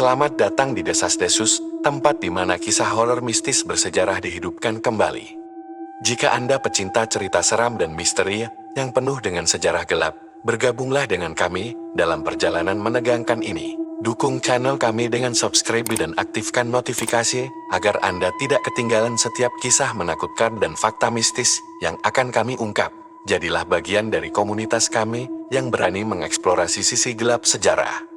Selamat datang di Desas-Desus, tempat di mana kisah horor mistis bersejarah dihidupkan kembali. Jika Anda pecinta cerita seram dan misteri yang penuh dengan sejarah gelap, bergabunglah dengan kami dalam perjalanan menegangkan ini. Dukung channel kami dengan subscribe dan aktifkan notifikasi agar Anda tidak ketinggalan setiap kisah menakutkan dan fakta mistis yang akan kami ungkap. Jadilah bagian dari komunitas kami yang berani mengeksplorasi sisi gelap sejarah.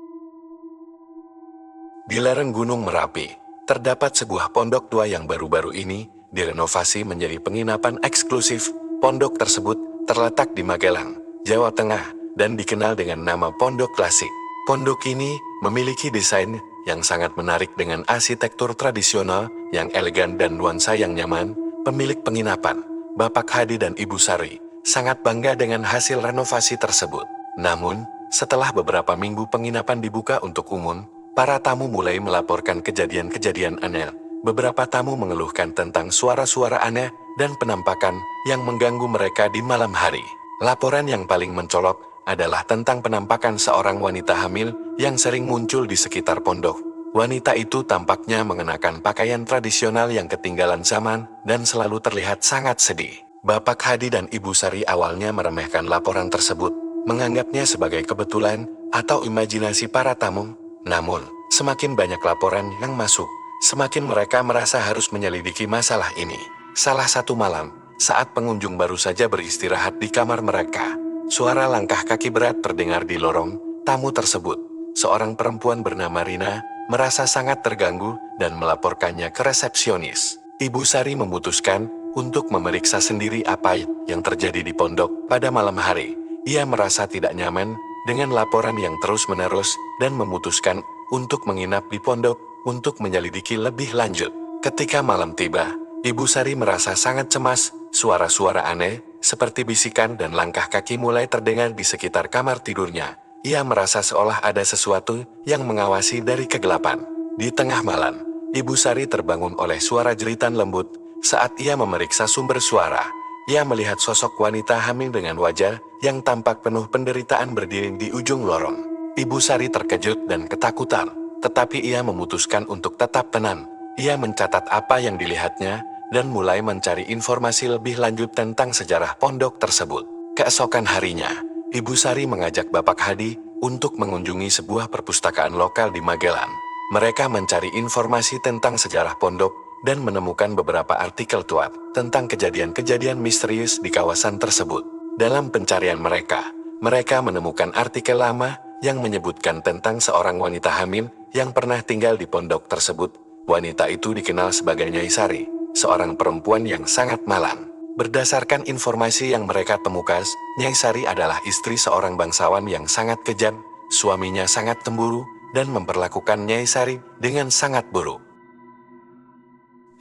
Di lereng Gunung Merapi, terdapat sebuah pondok tua yang baru-baru ini direnovasi menjadi penginapan eksklusif. Pondok tersebut terletak di Magelang, Jawa Tengah, dan dikenal dengan nama Pondok Klasik. Pondok ini memiliki desain yang sangat menarik dengan arsitektur tradisional yang elegan dan nuansa yang nyaman. Pemilik penginapan, Bapak Hadi dan Ibu Sari, sangat bangga dengan hasil renovasi tersebut. Namun, setelah beberapa minggu penginapan dibuka untuk umum, para tamu mulai melaporkan kejadian-kejadian aneh. Beberapa tamu mengeluhkan tentang suara-suara aneh dan penampakan yang mengganggu mereka di malam hari. Laporan yang paling mencolok adalah tentang penampakan seorang wanita hamil yang sering muncul di sekitar pondok. Wanita itu tampaknya mengenakan pakaian tradisional yang ketinggalan zaman dan selalu terlihat sangat sedih. Bapak Hadi dan Ibu Sari awalnya meremehkan laporan tersebut, menganggapnya sebagai kebetulan atau imajinasi para tamu. Namun, semakin banyak laporan yang masuk, semakin mereka merasa harus menyelidiki masalah ini. Salah satu malam, saat pengunjung baru saja beristirahat di kamar mereka, suara langkah kaki berat terdengar di lorong tamu tersebut. Seorang perempuan bernama Rina merasa sangat terganggu dan melaporkannya ke resepsionis. Ibu Sari memutuskan untuk memeriksa sendiri apa yang terjadi di pondok pada malam hari. Ia merasa tidak nyaman dengan laporan yang terus-menerus dan memutuskan untuk menginap di pondok untuk menyelidiki lebih lanjut. Ketika malam tiba, Ibu Sari merasa sangat cemas. Suara-suara aneh, seperti bisikan dan langkah kaki mulai terdengar di sekitar kamar tidurnya. Ia merasa seolah ada sesuatu yang mengawasi dari kegelapan. Di tengah malam, Ibu Sari terbangun oleh suara jeritan lembut. Saat ia memeriksa sumber suara, ia melihat sosok wanita hamil dengan wajah yang tampak penuh penderitaan berdiri di ujung lorong. Ibu Sari terkejut dan ketakutan, tetapi ia memutuskan untuk tetap tenang. Ia mencatat apa yang dilihatnya, dan mulai mencari informasi lebih lanjut tentang sejarah pondok tersebut. Keesokan harinya, Ibu Sari mengajak Bapak Hadi untuk mengunjungi sebuah perpustakaan lokal di Magelang. Mereka mencari informasi tentang sejarah pondok, dan menemukan beberapa artikel tua tentang kejadian-kejadian misterius di kawasan tersebut. Dalam pencarian mereka menemukan artikel lama yang menyebutkan tentang seorang wanita hamil yang pernah tinggal di pondok tersebut. Wanita itu dikenal sebagai Nyai Sari, seorang perempuan yang sangat malang. Berdasarkan informasi yang mereka temukan, Nyai Sari adalah istri seorang bangsawan yang sangat kejam. Suaminya sangat cemburu dan memperlakukan Nyai Sari dengan sangat buruk.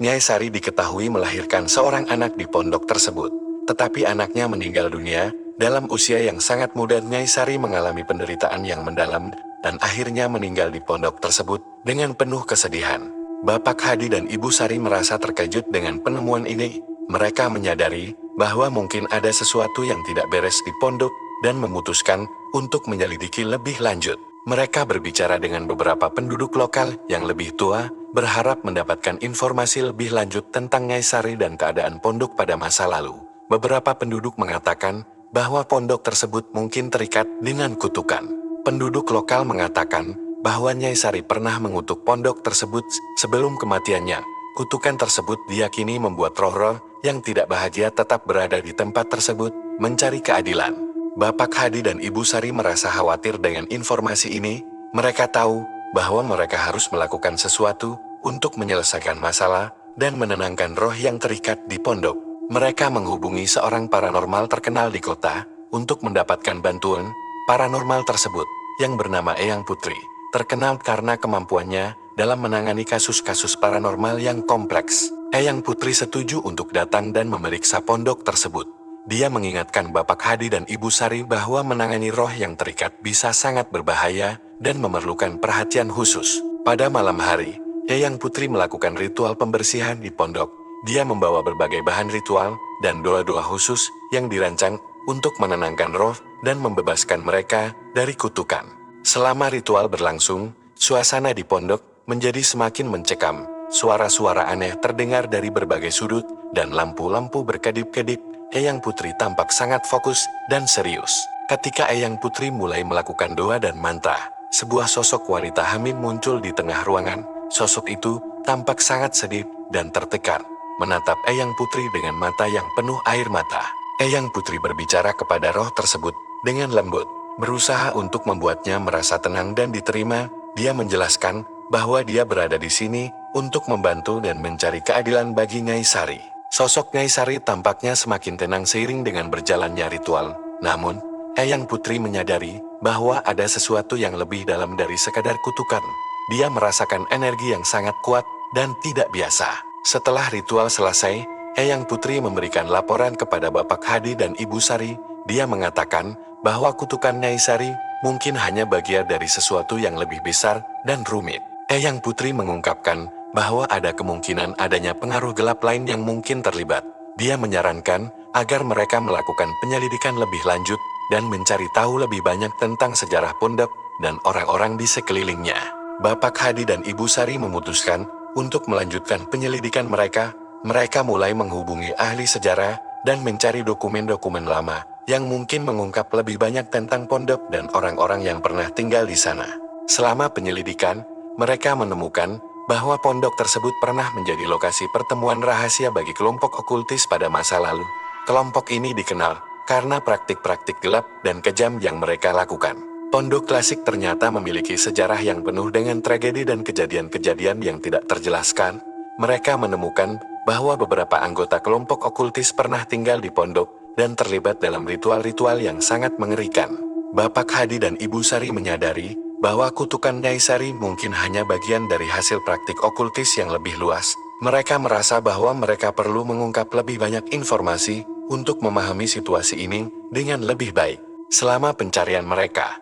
Nyai Sari diketahui melahirkan seorang anak di pondok tersebut, tetapi anaknya meninggal dunia dalam usia yang sangat muda. Nyai Sari mengalami penderitaan yang mendalam dan akhirnya meninggal di pondok tersebut dengan penuh kesedihan. Bapak Hadi dan Ibu Sari merasa terkejut dengan penemuan ini. Mereka menyadari bahwa mungkin ada sesuatu yang tidak beres di pondok dan memutuskan untuk menyelidiki lebih lanjut. Mereka berbicara dengan beberapa penduduk lokal yang lebih tua, berharap mendapatkan informasi lebih lanjut tentang Nyai Sari dan keadaan pondok pada masa lalu. Beberapa penduduk mengatakan bahwa pondok tersebut mungkin terikat dengan kutukan. Penduduk lokal mengatakan bahwa Nyai Sari pernah mengutuk pondok tersebut sebelum kematiannya. Kutukan tersebut diyakini membuat roh-roh yang tidak bahagia tetap berada di tempat tersebut, mencari keadilan. Bapak Hadi dan Ibu Sari merasa khawatir dengan informasi ini. Mereka tahu bahwa mereka harus melakukan sesuatu untuk menyelesaikan masalah dan menenangkan roh yang terikat di pondok. Mereka menghubungi seorang paranormal terkenal di kota untuk mendapatkan bantuan. Paranormal tersebut, yang bernama Eyang Putri, terkenal karena kemampuannya dalam menangani kasus-kasus paranormal yang kompleks. Eyang Putri setuju untuk datang dan memeriksa pondok tersebut. Dia mengingatkan Bapak Hadi dan Ibu Sari bahwa menangani roh yang terikat bisa sangat berbahaya dan memerlukan perhatian khusus. Pada malam hari, Eyang Putri melakukan ritual pembersihan di pondok. Dia membawa berbagai bahan ritual dan doa-doa khusus yang dirancang untuk menenangkan roh dan membebaskan mereka dari kutukan. Selama ritual berlangsung, suasana di pondok menjadi semakin mencekam. Suara-suara aneh terdengar dari berbagai sudut, dan lampu-lampu berkedip-kedip. Eyang Putri tampak sangat fokus dan serius. Ketika Eyang Putri mulai melakukan doa dan mantra, sebuah sosok wanita hamil muncul di tengah ruangan. Sosok itu tampak sangat sedih dan tertekan, menatap Eyang Putri dengan mata yang penuh air mata. Eyang Putri berbicara kepada roh tersebut dengan lembut, berusaha untuk membuatnya merasa tenang dan diterima. Dia menjelaskan bahwa dia berada di sini untuk membantu dan mencari keadilan bagi Nyai Sari. Sosok Nyai Sari tampaknya semakin tenang seiring dengan berjalannya ritual. Namun, Eyang Putri menyadari bahwa ada sesuatu yang lebih dalam dari sekadar kutukan. Dia merasakan energi yang sangat kuat dan tidak biasa. Setelah ritual selesai, Eyang Putri memberikan laporan kepada Bapak Hadi dan Ibu Sari. Dia mengatakan bahwa kutukan Nyai Sari mungkin hanya bagian dari sesuatu yang lebih besar dan rumit. Eyang Putri mengungkapkan bahwa ada kemungkinan adanya pengaruh gelap lain yang mungkin terlibat. Dia menyarankan agar mereka melakukan penyelidikan lebih lanjut dan mencari tahu lebih banyak tentang sejarah pondok dan orang-orang di sekelilingnya. Bapak Hadi dan Ibu Sari memutuskan untuk melanjutkan penyelidikan mereka. Mereka mulai menghubungi ahli sejarah dan mencari dokumen-dokumen lama yang mungkin mengungkap lebih banyak tentang pondok dan orang-orang yang pernah tinggal di sana. Selama penyelidikan, mereka menemukan bahwa pondok tersebut pernah menjadi lokasi pertemuan rahasia bagi kelompok okultis pada masa lalu. Kelompok ini dikenal karena praktik-praktik gelap dan kejam yang mereka lakukan. Pondok klasik ternyata memiliki sejarah yang penuh dengan tragedi dan kejadian-kejadian yang tidak terjelaskan. Mereka menemukan bahwa beberapa anggota kelompok okultis pernah tinggal di pondok dan terlibat dalam ritual-ritual yang sangat mengerikan. Bapak Hadi dan Ibu Sari menyadari bahwa kutukan Nyai Sari mungkin hanya bagian dari hasil praktik okultis yang lebih luas. Mereka merasa bahwa mereka perlu mengungkap lebih banyak informasi untuk memahami situasi ini dengan lebih baik. Selama pencarian mereka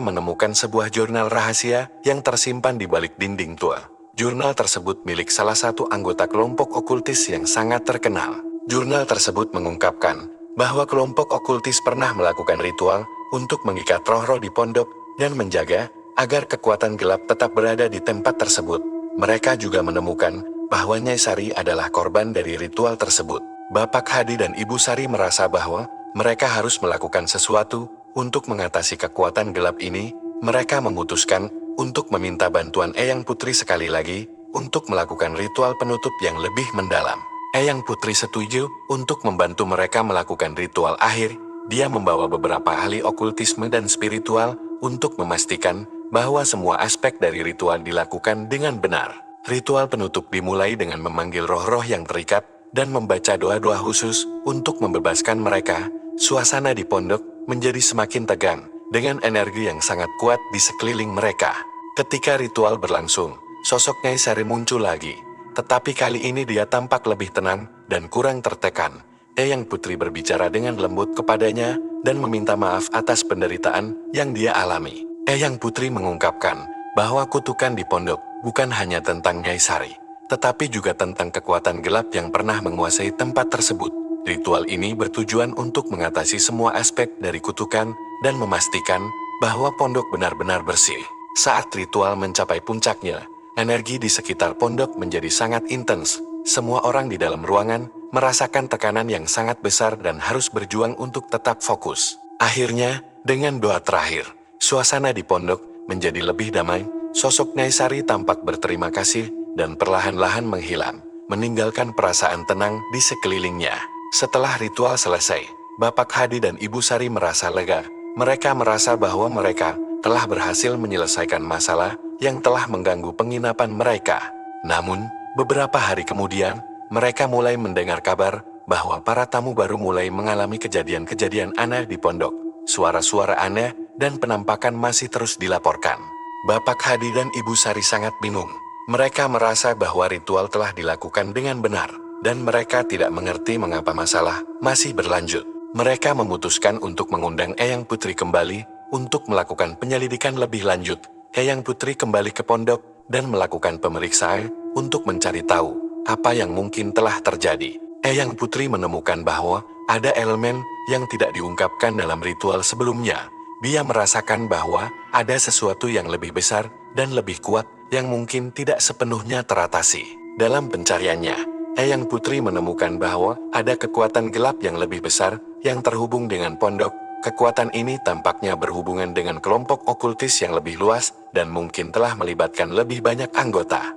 menemukan sebuah jurnal rahasia yang tersimpan di balik dinding tua. Jurnal tersebut milik salah satu anggota kelompok okultis yang sangat terkenal. Jurnal tersebut mengungkapkan bahwa kelompok okultis pernah melakukan ritual untuk mengikat roh-roh di pondok dan menjaga agar kekuatan gelap tetap berada di tempat tersebut. Mereka juga menemukan bahwa Nyai Sari adalah korban dari ritual tersebut. Bapak Hadi dan Ibu Sari merasa bahwa mereka harus melakukan sesuatu untuk mengatasi kekuatan gelap ini. Mereka memutuskan untuk meminta bantuan Eyang Putri sekali lagi untuk melakukan ritual penutup yang lebih mendalam. Eyang Putri setuju untuk membantu mereka melakukan ritual akhir. Dia membawa beberapa ahli okultisme dan spiritual untuk memastikan bahwa semua aspek dari ritual dilakukan dengan benar. Ritual penutup dimulai dengan memanggil roh-roh yang terikat dan membaca doa-doa khusus untuk membebaskan mereka. Suasana di pondok menjadi semakin tegang dengan energi yang sangat kuat di sekeliling mereka. Ketika ritual berlangsung, sosok Nyai Sari muncul lagi, tetapi kali ini dia tampak lebih tenang dan kurang tertekan. Eyang Putri berbicara dengan lembut kepadanya dan meminta maaf atas penderitaan yang dia alami. Eyang Putri mengungkapkan bahwa kutukan di pondok bukan hanya tentang Nyai Sari, tetapi juga tentang kekuatan gelap yang pernah menguasai tempat tersebut. Ritual ini bertujuan untuk mengatasi semua aspek dari kutukan dan memastikan bahwa pondok benar-benar bersih. Saat ritual mencapai puncaknya, energi di sekitar pondok menjadi sangat intens. Semua orang di dalam ruangan merasakan tekanan yang sangat besar dan harus berjuang untuk tetap fokus. Akhirnya, dengan doa terakhir, suasana di pondok menjadi lebih damai. Sosok Nyai Sari tampak berterima kasih dan perlahan-lahan menghilang, meninggalkan perasaan tenang di sekelilingnya. Setelah ritual selesai, Bapak Hadi dan Ibu Sari merasa lega. Mereka merasa bahwa mereka telah berhasil menyelesaikan masalah yang telah mengganggu penginapan mereka. Namun, beberapa hari kemudian, mereka mulai mendengar kabar bahwa para tamu baru mulai mengalami kejadian-kejadian aneh di pondok. Suara-suara aneh dan penampakan masih terus dilaporkan. Bapak Hadi dan Ibu Sari sangat bingung. Mereka merasa bahwa ritual telah dilakukan dengan benar, dan mereka tidak mengerti mengapa masalah masih berlanjut. Mereka memutuskan untuk mengundang Eyang Putri kembali untuk melakukan penyelidikan lebih lanjut. Eyang Putri kembali ke pondok dan melakukan pemeriksaan untuk mencari tahu apa yang mungkin telah terjadi. Eyang Putri menemukan bahwa ada elemen yang tidak diungkapkan dalam ritual sebelumnya. Dia merasakan bahwa ada sesuatu yang lebih besar dan lebih kuat yang mungkin tidak sepenuhnya teratasi. Dalam pencariannya, Eyang Putri menemukan bahwa ada kekuatan gelap yang lebih besar yang terhubung dengan pondok. Kekuatan ini tampaknya berhubungan dengan kelompok okultis yang lebih luas dan mungkin telah melibatkan lebih banyak anggota.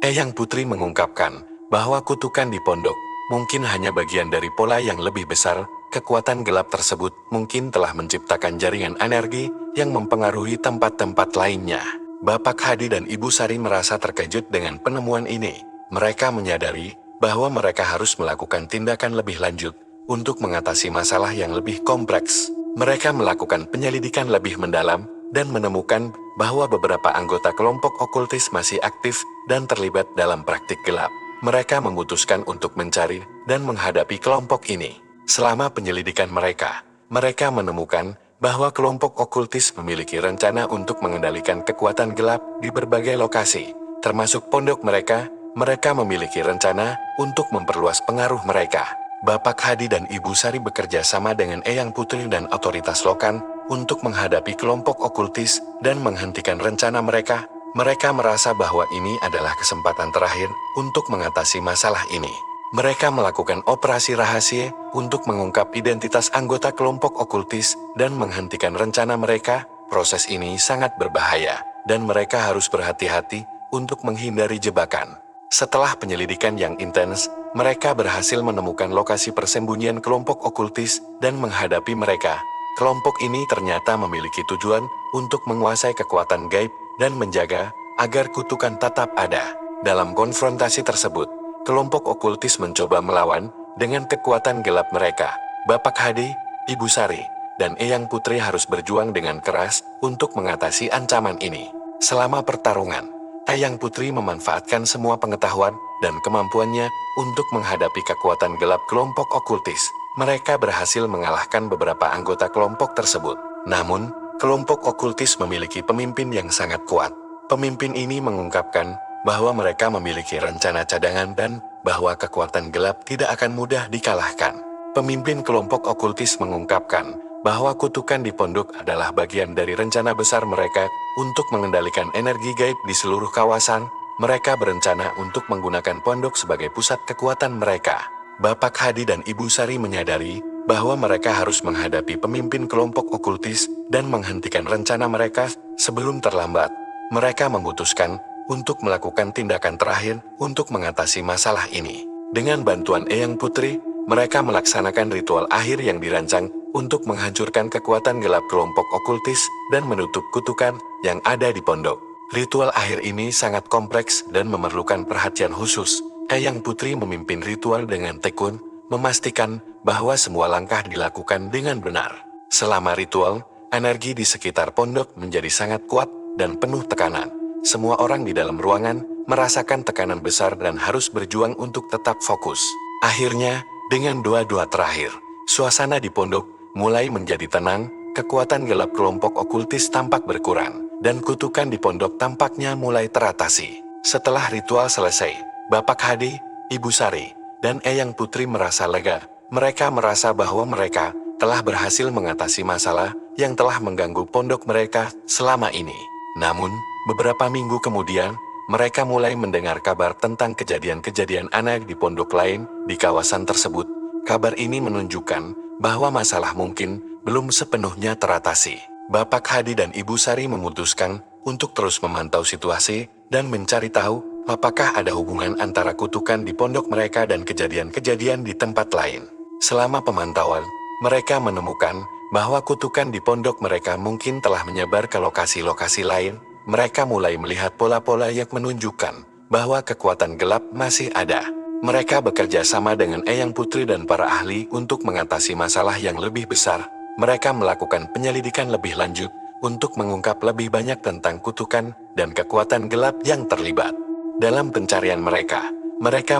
Eyang Putri mengungkapkan bahwa kutukan di pondok mungkin hanya bagian dari pola yang lebih besar. Kekuatan gelap tersebut mungkin telah menciptakan jaringan energi yang mempengaruhi tempat-tempat lainnya. Bapak Hadi dan Ibu Sari merasa terkejut dengan penemuan ini. Mereka menyadari bahwa mereka harus melakukan tindakan lebih lanjut untuk mengatasi masalah yang lebih kompleks. Mereka melakukan penyelidikan lebih mendalam dan menemukan bahwa beberapa anggota kelompok okultis masih aktif dan terlibat dalam praktik gelap. Mereka memutuskan untuk mencari dan menghadapi kelompok ini. Selama penyelidikan mereka menemukan bahwa kelompok okultis memiliki rencana untuk mengendalikan kekuatan gelap di berbagai lokasi, termasuk pondok mereka. Mereka memiliki rencana untuk memperluas pengaruh mereka. Bapak Hadi dan Ibu Sari bekerja sama dengan Eyang Putri dan otoritas lokal untuk menghadapi kelompok okultis dan menghentikan rencana mereka. Mereka merasa bahwa ini adalah kesempatan terakhir untuk mengatasi masalah ini. Mereka melakukan operasi rahasia untuk mengungkap identitas anggota kelompok okultis dan menghentikan rencana mereka. Proses ini sangat berbahaya, dan mereka harus berhati-hati untuk menghindari jebakan. Setelah penyelidikan yang intens, mereka berhasil menemukan lokasi persembunyian kelompok okultis dan menghadapi mereka. Kelompok ini ternyata memiliki tujuan untuk menguasai kekuatan gaib dan menjaga agar kutukan tetap ada. Dalam konfrontasi tersebut, kelompok okultis mencoba melawan dengan kekuatan gelap mereka. Bapak Hadi, Ibu Sari, dan Eyang Putri harus berjuang dengan keras untuk mengatasi ancaman ini. Selama pertarungan, Eyang Putri memanfaatkan semua pengetahuan dan kemampuannya untuk menghadapi kekuatan gelap kelompok okultis. Mereka berhasil mengalahkan beberapa anggota kelompok tersebut. Namun, kelompok okultis memiliki pemimpin yang sangat kuat. Pemimpin ini mengungkapkan bahwa mereka memiliki rencana cadangan dan bahwa kekuatan gelap tidak akan mudah dikalahkan. Pemimpin kelompok okultis mengungkapkan bahwa kutukan di pondok adalah bagian dari rencana besar mereka untuk mengendalikan energi gaib di seluruh kawasan. Mereka berencana untuk menggunakan pondok sebagai pusat kekuatan mereka. Bapak Hadi dan Ibu Sari menyadari bahwa mereka harus menghadapi pemimpin kelompok okultis dan menghentikan rencana mereka sebelum terlambat. Mereka memutuskan untuk melakukan tindakan terakhir untuk mengatasi masalah ini. Dengan bantuan Eyang Putri, mereka melaksanakan ritual akhir yang dirancang untuk menghancurkan kekuatan gelap kelompok okultis dan menutup kutukan yang ada di pondok. Ritual akhir ini sangat kompleks dan memerlukan perhatian khusus. Eyang Putri memimpin ritual dengan tekun, memastikan bahwa semua langkah dilakukan dengan benar. Selama ritual, energi di sekitar pondok menjadi sangat kuat dan penuh tekanan. Semua orang di dalam ruangan merasakan tekanan besar dan harus berjuang untuk tetap fokus. Akhirnya, dengan doa-doa terakhir, suasana di pondok mulai menjadi tenang, kekuatan gelap kelompok okultis tampak berkurang, dan kutukan di pondok tampaknya mulai teratasi. Setelah ritual selesai, Bapak Hadi, Ibu Sari, dan Eyang Putri merasa lega. Mereka merasa bahwa mereka telah berhasil mengatasi masalah yang telah mengganggu pondok mereka selama ini. Namun, beberapa minggu kemudian, mereka mulai mendengar kabar tentang kejadian-kejadian aneh di pondok lain di kawasan tersebut. Kabar ini menunjukkan bahwa masalah mungkin belum sepenuhnya teratasi. Bapak Hadi dan Ibu Sari memutuskan untuk terus memantau situasi dan mencari tahu apakah ada hubungan antara kutukan di pondok mereka dan kejadian-kejadian di tempat lain. Selama pemantauan, mereka menemukan bahwa kutukan di pondok mereka mungkin telah menyebar ke lokasi-lokasi lain. Mereka mulai melihat pola-pola yang menunjukkan bahwa kekuatan gelap masih ada. Mereka bekerja sama dengan Eyang Putri dan para ahli untuk mengatasi masalah yang lebih besar. Mereka melakukan penyelidikan lebih lanjut untuk mengungkap lebih banyak tentang kutukan dan kekuatan gelap yang terlibat. Dalam pencarian mereka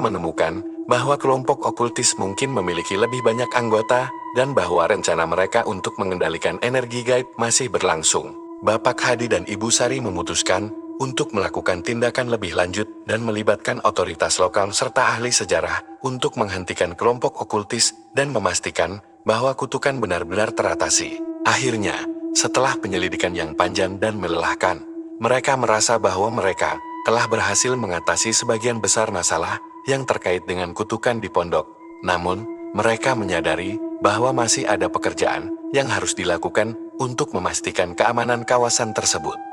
menemukan bahwa kelompok okultis mungkin memiliki lebih banyak anggota dan bahwa rencana mereka untuk mengendalikan energi gaib masih berlangsung. Bapak Hadi dan Ibu Sari memutuskan untuk melakukan tindakan lebih lanjut dan melibatkan otoritas lokal serta ahli sejarah untuk menghentikan kelompok okultis dan memastikan bahwa kutukan benar-benar teratasi. Akhirnya, Setelah penyelidikan yang panjang dan melelahkan, mereka merasa bahwa mereka telah berhasil mengatasi sebagian besar masalah yang terkait dengan kutukan di pondok. Namun, mereka menyadari bahwa masih ada pekerjaan yang harus dilakukan untuk memastikan keamanan kawasan tersebut.